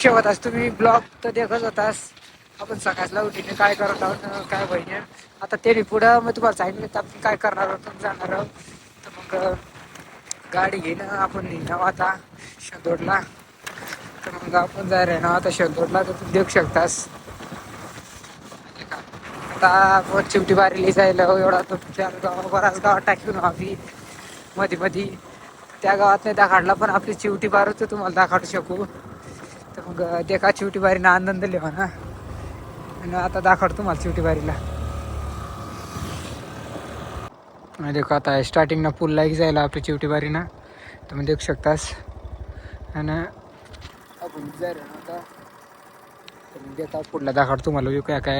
शेवतास तुम्ही ब्लॉग तर देखत होतास आपण सकाळला उठीने काय करत आहोत काय बहिणी आता ते पुढं मग तुम्हाला सांगितलं तर आपण काय करणार आहोत जाणार आहोत तर मग गाडी घेणं आपण निघावं आता शंदोडला तर मग आपण जायला ना आता शंदोडला तर तुम्ही देऊ शकतास आता आपण चिवटी बारीली जायला एवढा तुमच्या गावा बराच गावात टाकून आम्ही मध्ये मध्ये त्या गावात नाही दाखाडला पण आपली चिवटी बारच तुम्हाला दाखवू शकू तर मग ते का चिवटी बारीना आनंद लिहा ना आणि आता दाखवतो तुम्हाला चिवटी बारीला देखो आता स्टार्टिंगना पूल लाईक जायला आपली चिवटी बारीना तुम्ही देऊ शकतास आणि आपण जायला ना आता देता पुढला दाखवतो तुम्हाला काय काय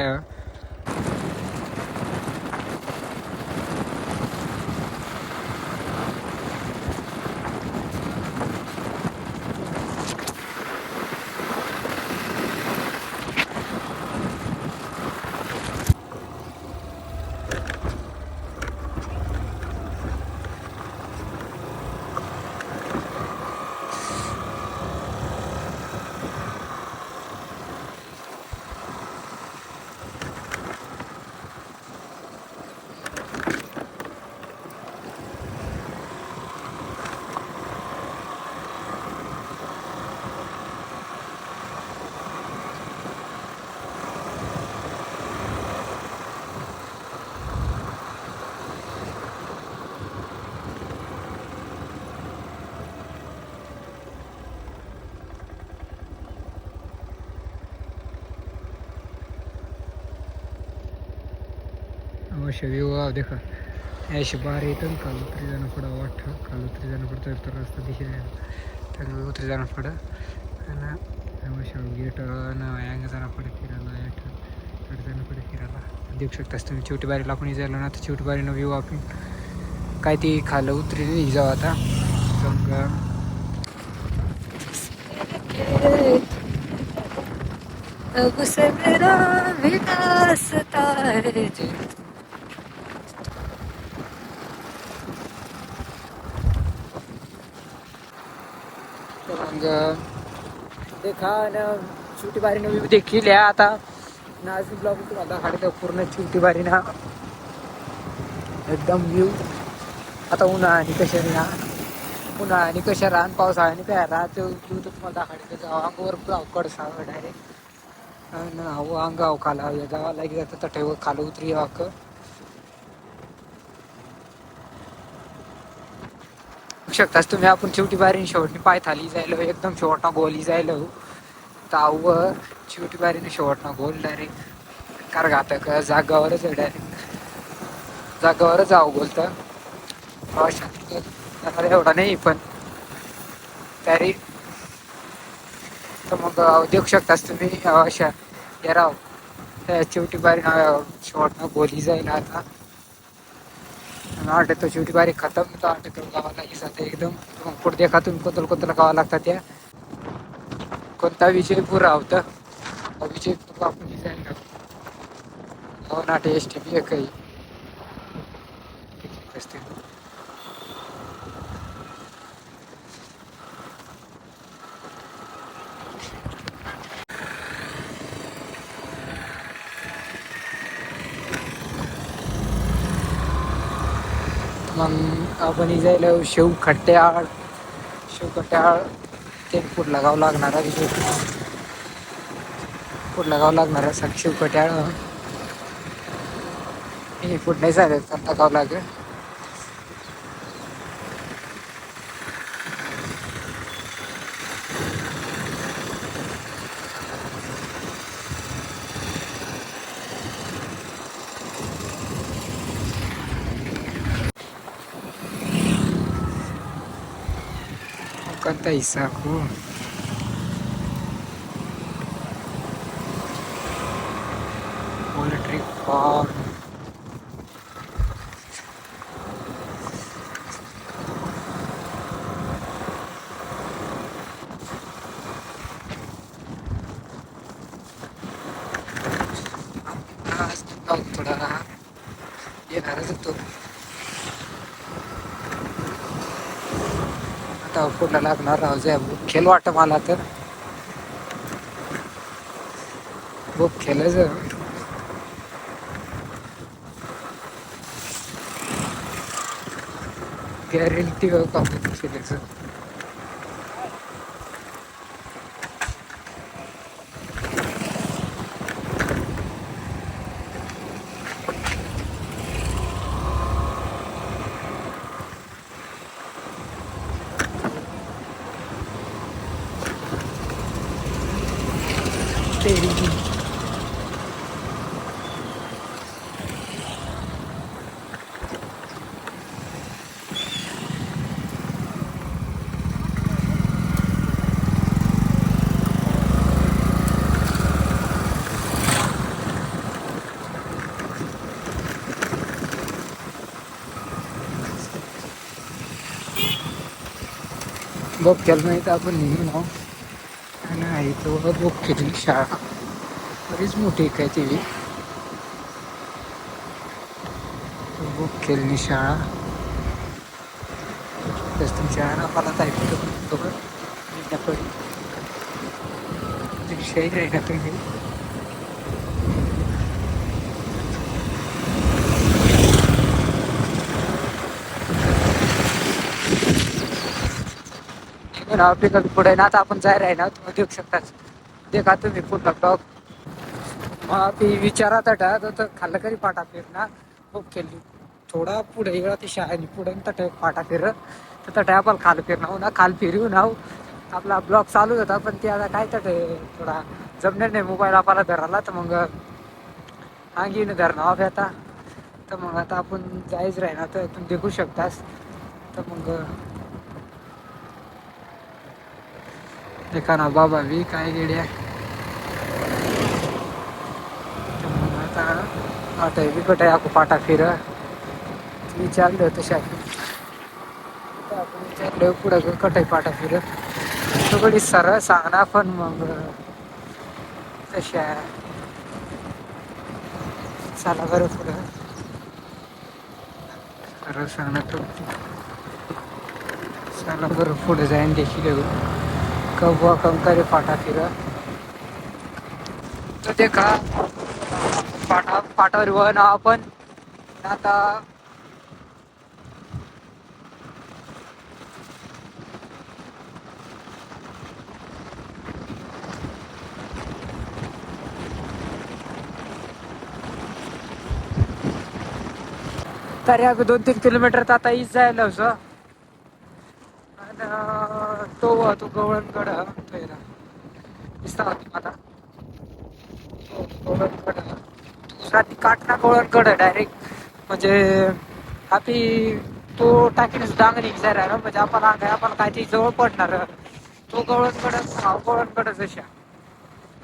अवश्य व्यू देखा ऐसे बाहर येतं काल उतरी जाणं पडं वाटतं काल उतरी जाणं पडतं तर रस्ता दिसेल तर उतरी जाणं पडं आणि अवश्य गेट अंग जाणं पडे फिरायला याकडे जाणं पडे फिरायला देऊ शकतास तुम्ही चिवटी बारीला आपण जायला ना तर चिवटी बारीनं व्यू आपण काय ती खालं उतरी जाऊ आता मग अब से मेरा विकासता है मग देखा ना चिवटी बारीनं व्यू देखील या आता नाच ब्लॉग तुम्हाला दाखवतो पूर्ण चिवटी बारीना एकदम व्यू आता उन्हाळा आणि कशा ना उन्हाळा आणि कशा राहण पावसाळ्याने काय राहतो व्यू तर तुम्हाला दाखवतो जाऊ अंगावर कडसावं डायरेक्ट अहो अंगाव खाला जावा लागे जातं तटेवर खालं उतरी वाक शकतास तुम्ही आपण शेवटी बारीने शेवटनी पाय थाली जायला एकदम शेवटना गोली जायला ताव शेवटी बारीने शेवटना गोल डायरेक्ट कार घातक जागावरच आहे डायरेक्ट जागावरच जावं बोलतं एवढा नाही पण तरी तर मग देऊ शकतास तुम्ही अशा या राव त्या शेवटी बारी शेवटना गोली जाईल आता आठ तो शेवटी बारीक खतम तो आठ तो गावा लागी जाते एकदम पुढे देखा तुम्ही कोणत्या गावा लागतात त्या कोणता विजय पुरा होता विजय आपण डिझाईन हो ना टेस्ट बी काही मग आपण जायला शेव खट्ट्याळ ते पुढला गाव लागणार आहे पुढला गाव लागणार आहे शेव खट्याळ हे पुढ नाही चालेल कोणता गाव लागेल कोणता हिस्सा हो पोल्ट्री फार्म थोडा येणारच तो आता पुढला लागणार राहू खेळ वाटतं मला तर खूप खेळायचं गॅरंटी कापून खेळायचं. ते बघ केलं नाही तर आपण निघू ना. आणि आहे तो बघ केली शाळा बरीच मोठी काय ती बघ केली शाळा. तस तुमच्या आम्हाला ऐकतो शाही राहिला तुम्ही. पिकअप पुढे ना आता आपण जायला आहे ना तुम्ही देऊ शकताच. देखा तुम्ही पुढला ब्लॉग मग ती विचारात तर खाल्लं करी पाटा फिर ना खूप खेळली थोडा पुढे वेळा ती शाळेने पुढे तट पाटा फिर तर तट आपण खाल फिरणं ना खाल फिरू ना आपला ब्लॉग चालू होता पण ते आता काय तट थोडा जमणार नाही मोबाईल आपल्याला धरायला तर मग अंगीने धरणं हवे आता. तर मग आता आपण जायच राही ना तर तुम्ही देखू शकतास. तर मग देखा ना बाबा बी काय गेड्या आता आता बी कट आहे पाटा फिर विचारलं तशा आपण विचारलं पुढं कटाई पाटा फिर थोडी सरळ सांगणार पण मग तशा चला बरं पुढं सरळ सांगणार चला बरं पुढे जाईन देखील कबवा कंकारी पाटा फिर तर ते का पाटावर व ना आपण आता तरी अगं 2-3 किलोमीटर तर आता इज जायला असं. आणि तो गवळणगड दिसता होती मला गवळणगड दुसरा ती काटना गवळणगड डायरेक्ट म्हणजे आपली तो टाकीने डांगरी जायला ना म्हणजे आपण काय ती जवळ पडणार तो गवळणगडच अशा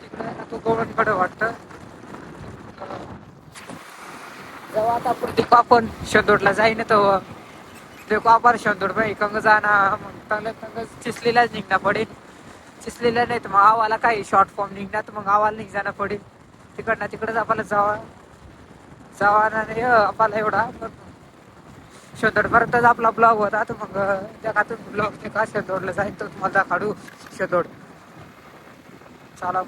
तिकडे तो गवळणगड वाटतं. जेव्हा आता आपण शंदोडला जाईन तर देखो आपण शंदोड भाई कंग जाणार मग चिसलीलाच निघणार पडेल. चिसलीला नाही तर मग आवाला काही शॉर्ट फॉर्म निघणार तर मग आवाला निघ पडेल तिकडनं तिकडच आपल्याला जावा नाही आपल्याला एवढा शंदोडपर्यंतच आपला ब्लॉग होता. तर मग त्या खातून ब्लॉग ते का शंदोडला जाईल तर तुम्हाला काढू शंदोड चला.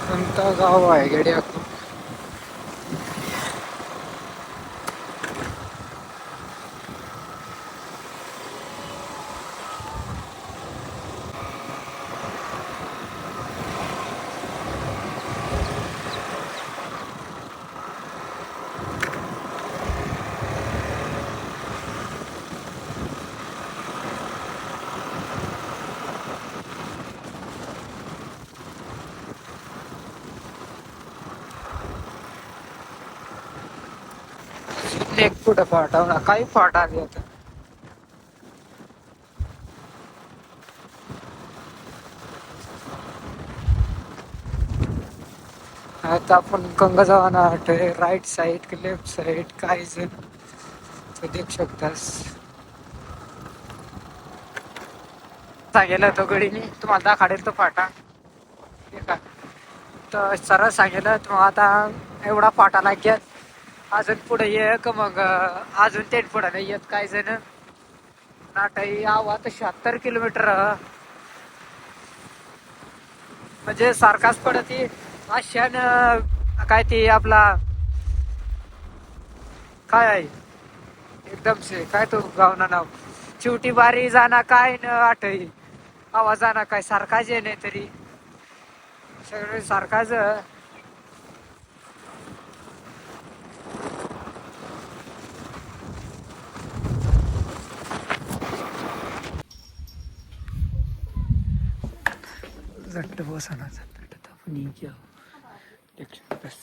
कोणता गाव आहे गड्या एक कुठं फाटा काही फाटा आली आता आता आपण गंगा जावाना राईट साईड की लेफ्ट साईड काय जण तू देऊ शकतास. सांगेल तो गडीने तुम्हाला दाखाडेल तो फाटा तर सरळ सांगेल तू आता एवढा फाटा लागेल अजून पुढे ये का मग अजून ते पुढे नाही येत काय जण नाटाई आवा तर 76 किलोमीटर म्हणजे सारखाच पडत आशान काय ते आपला काय आहे एकदम से काय तो गावना नाव चिवटी बारी जाना काय न आठही आवाज जाना काय सारखाच आहे नाही तरी सगळे सारखाच झट्ट बसना आपण घ्या बस